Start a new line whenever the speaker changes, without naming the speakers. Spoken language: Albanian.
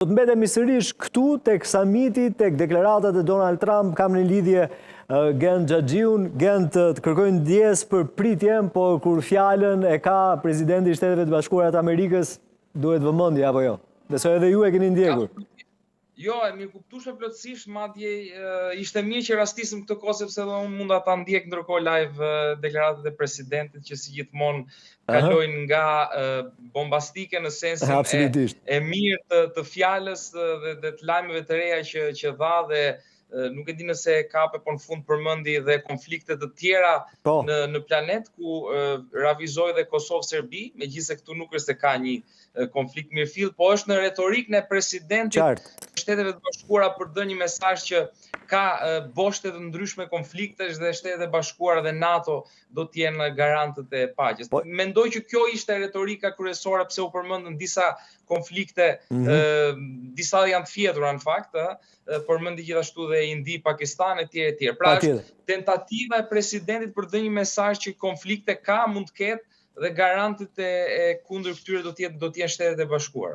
Do të mbetemi sërish këtu tek samiti, tek deklaratat e Donald Trump, kam në lidhje Gent Xhaxhiun, Gent të kërkojnë ndjes për pritjen, por kur fjalën e ka presidenti i Shteteve të Bashkuara të Amerikës, duhet vëmendje apo jo? Besoj edhe ju e keni ndjekur.
Jo, e mirë kuptueshme plotësisht, madje ishte mirë që rastisëm këtë kohë sepse edhe unë mund ta ndjek ndërkohë live deklaratat e presidentit që si gjithmonë kalojnë nga bombastike në sensin e mirë të fjalës dhe të lajmeve të reja që dha dhe nuk e di nëse kape po në fund përmendi dhe konflikte të tjera në planet ku ravizoi dhe Kosovë-Serbi, megjithëse këtu nuk është se ka një konflikt mirëfill, po është në retorikën e presidentit të Shteteve të Bashkuara për të dhënë një mesazh që ka boshte të ndryshme konfliktesh dhe Shtetet e Bashkuara dhe NATO do të jenë garantët e paqes. Mendoj që kjo ishte retorika kryesore pse u përmendën disa konflikte, disa janë të fjetura në fakt, përmendi gjithashtu dhe Indi, Pakistan e tjerë. Pra është tentativa e presidentit për të dhënë një mesazh që konflikte ka, mund të ketë dhe garantët e kundër këtyre do të jenë Shtetet e Bashkuara.